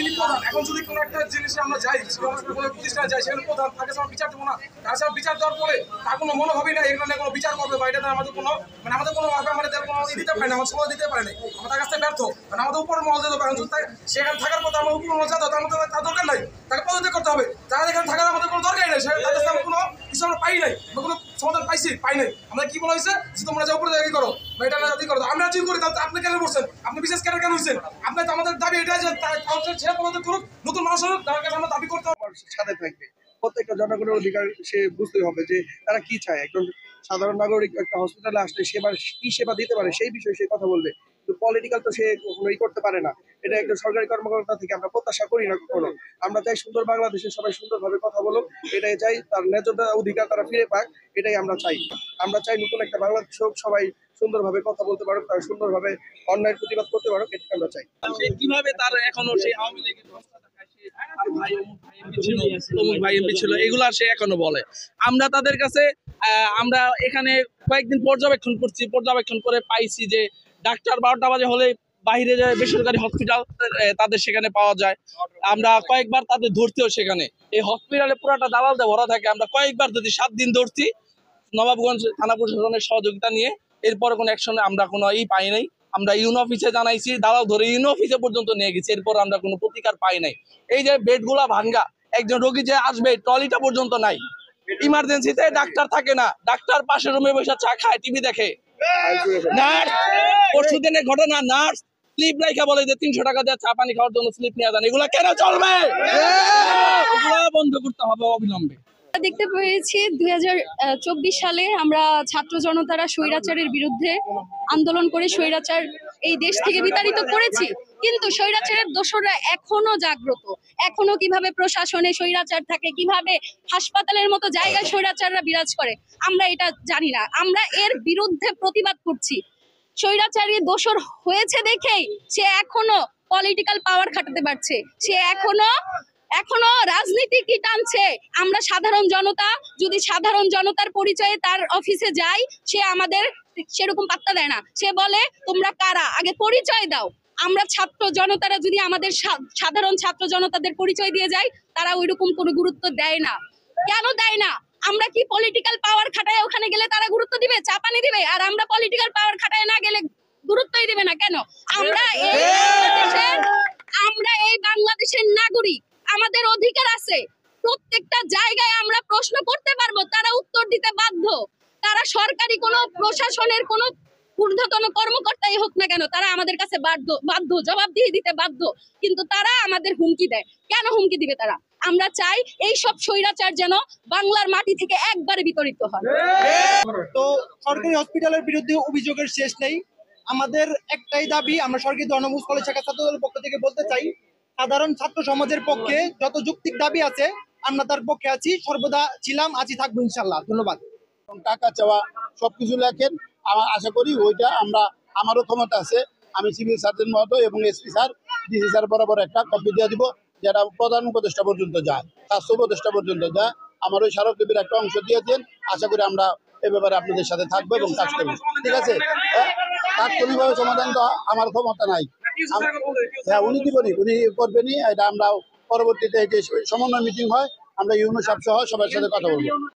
তিনি প্রধান। এখন যদি কোনো একটা জিনিসে আমরা যাই, কোনো প্রতিষ্ঠানে যাই, সেখানে প্রধান তাকে আমরা বিচার দেবো না। তাছাড়া বিচার দেওয়ার পরে তার কোনো মনোভাবই না এখানে কোনো বিচার করবে বা এটা আমাদের কোনো আমাদের কোনো দিতে পারে না, আমার সময় দিতে পারে না, আমরা তার কাছ থেকে ব্যর্থ। আমাদের উপরে মহল দিতে পারে, সেখানে থাকার কথা আমার উপর মহল যাতে আমাদের তার দরকার নাই, তাকে পদত্যাগ করতে হবে। যারা এখানে থাকার আমাদের কোনো দরকারই নেই, তার কাছে আমরা কোনো কিছু আমরা পাই নাই বা কোনো সমাধান পাই নাই। আমরা কি বলা হয়েছে যে তোমরা যা উপরে দাবি করো বা এটা দাবি করো, আমরা যদি করি তাহলে আপনি কেন করছেন, আপনি বিশেষ কেন হয়েছেন? আপনার আমাদের দাবি এটাই যে সে পদত্যাগ করুক, নতুন মানুষ হোক, তার কাছে আমরা দাবি করতে হবে। সাথে থাকবে প্রত্যেকটা জনগণের অধিকার সে বুঝতে হবে যে তারা কি চায়। একজন সাধারণ নাগরিক একটা হসপিটালে আসলে কি সেবা দিতে পারে সেই বিষয়ে সে কথা বলবে, কিন্তু পলিটিক্যাল তো সে কখনোই করতে পারে না। এটা একজন সরকারি কর্মকর্তা থেকে আমরা প্রত্যাশা করি না কখনো। আমরা চাই সুন্দর বাংলাদেশে সবাই সুন্দরভাবে কথা বলুক, এটাই চাই, তার ন্যায্য অধিকার তারা ফিরে পাক, এটাই আমরা চাই। আমরা চাই নতুন একটা বাংলাদেশ হোক, সবাই সুন্দরভাবে কথা বলতে পারুক, তারা সুন্দরভাবে অন্যায়ের প্রতিবাদ করতে পারুক, এটা আমরা চাই। কিভাবে তার এখনো সেই আওয়ামী লীগের ভাই এমপি ছিল এগুলা সে এখনো বলে। আমরা তাদের কাছে আমরা এখানে কয়েকদিন পর্যবেক্ষণ করে পাইছি যে ডাক্তার 12টা বাজে হলে বাইরে যায় বেসরকারি হসপিটাল, তাদের সেখানে পাওয়া যায়। আমরা কয়েকবার তাদের ধরতেও সেখানে এই হসপিটালে পুরাটা দালালদের ভরা থাকে। আমরা কয়েকবার যদি 7 দিন ধরছি নবাবগঞ্জ থানা প্রশাসনের সহযোগিতা নিয়ে, এরপরে কোনো অ্যাকশনে আমরা কোনো পাই নাই। আমরা ইউনো অফিসে জানাইছি, দালাল ধরে ইউনো অফিসে পর্যন্ত নিয়ে গেছি, এরপর আমরা কোনো প্রতিকার পাই নাই। এই যে বেডগুলা ভাঙ্গা, একজন রোগী যে আসবে ট্রলিটা পর্যন্ত নাই, ইমার্জেন্সিতে ডাক্তার থাকে না, ডাক্তার পাশের রুমে বসে চা খায়, টিভি দেখে। নার্স পরশুদিনের ঘটনা, নার্স স্লিপ রাইখা বলে যে 300 টাকা দিয়ে চা পানি খাওয়ার জন্য স্লিপ নিয়ে যান। এগুলা কেন চলবে? এগুলা বন্ধ করতে হবে অবিলম্বে। দেখতে পেয়েছি 2024 সালে আমরা ছাত্র জনতারা স্বৈরাচারের বিরুদ্ধে আন্দোলন করে স্বৈরাচার এই দেশ থেকে বিতাড়িত করেছি, কিন্তু স্বৈরাচারের দোসররা এখনো জাগ্রত। এখনো কিভাবে প্রশাসনে স্বৈরাচার থাকে, কিভাবে হাসপাতালের মতো জায়গায় স্বৈরাচাররা বিরাজ করে, আমরা এটা জানি না। আমরা এর বিরুদ্ধে প্রতিবাদ করছি। স্বৈরাচারী দোসর হয়েছে দেখেই সে এখনো পলিটিক্যাল পাওয়ার খাটাতে পারছে, সে এখনো রাজনীতি কি টানছে। আমরা সাধারণ জনতা, যদি সাধারণ জনতার পরিচয়ে তার অফিসে যাই, সে আমাদের সেরকম পাত্তা দেয় না। সে বলে তোমরা কারা, আগে পরিচয় দাও। আমরা ছাত্র জনতারা যদি আমাদের সাধারণ ছাত্র জনতাদের পরিচয় দিয়ে যাই, তারা ওইরকম কোনো গুরুত্ব দেয় না। কেন দেয় না? আমরা কি পলিটিক্যাল পাওয়ার খাটায় ওখানে গেলে তারা গুরুত্ব দিবে, চাপানি দিবে? আর আমরা পলিটিক্যাল পাওয়ার খাটায় না গেলে গুরুত্বই দিবে না কেন? আমরা এই বাংলাদেশের নাগরিক, আমাদের অধিকার আছে। প্রত্যেকটা জায়গায় আমরা প্রশ্ন করতে পারবো, তারা উত্তর দিতে বাধ্য। তারা সরকারি কোনো প্রশাসনের কোনো ঊর্ধ্বতন কর্মকর্তাই হোক না কেন, তারা আমাদের কাছে বাধ্য জবাবদিহি দিতে বাধ্য। কিন্তু তারা আমাদের হুমকি দেয়। কেন হুমকি দিবে তারা? আমরা চাই এই সব স্বৈরাচার যেন বাংলার মাটি থেকে একবারে বিতাড়িত হয়। তো সরকারি হসপিটালের বিরুদ্ধে অভিযোগের শেষ নেই। আমাদের একটাই দাবি, আমরা সরকারি ধর্মমূল কলেজ শাখা ছাত্রদলের পক্ষ থেকে বলতে চাই, সাধারণ ছাত্র সমাজের পক্ষে যত যৌক্তিক দাবি আছে আমরা তার পক্ষে আছি, সর্বদা ছিলাম, আছি, থাকবো ইনশাল্লাহ। ধন্যবাদ। টাকা চাওয়া সবকিছু লেখেন, আশা করি ওইটা আমারও ক্ষমতা আছে। আমি সিভিল সার্জন মহোদয় এবং এসপি স্যার, ডিসি স্যার বরাবর একটা কপি দিয়ে দিব, যেটা প্রধান উপদেষ্টা পর্যন্ত যায়, স্বাস্থ্য উপদেষ্টা পর্যন্ত যায়। আমার ওই স্মারকলিপির একটা অংশ দিয়েছেন। আশা করি আমরা এ ব্যাপারে আপনাদের সাথে থাকবো এবং কাজ করবো। ঠিক আছে, তাৎক্ষণিকভাবে সমাধান তো আমার ক্ষমতা নাই। হ্যাঁ, উনি দিবনি, উনি করবেনি। এটা আমরা পরবর্তীতে যে সমন্বয় মিটিং হয়, আমরা ইউনো সব সহ সবার সাথে কথা বলবো।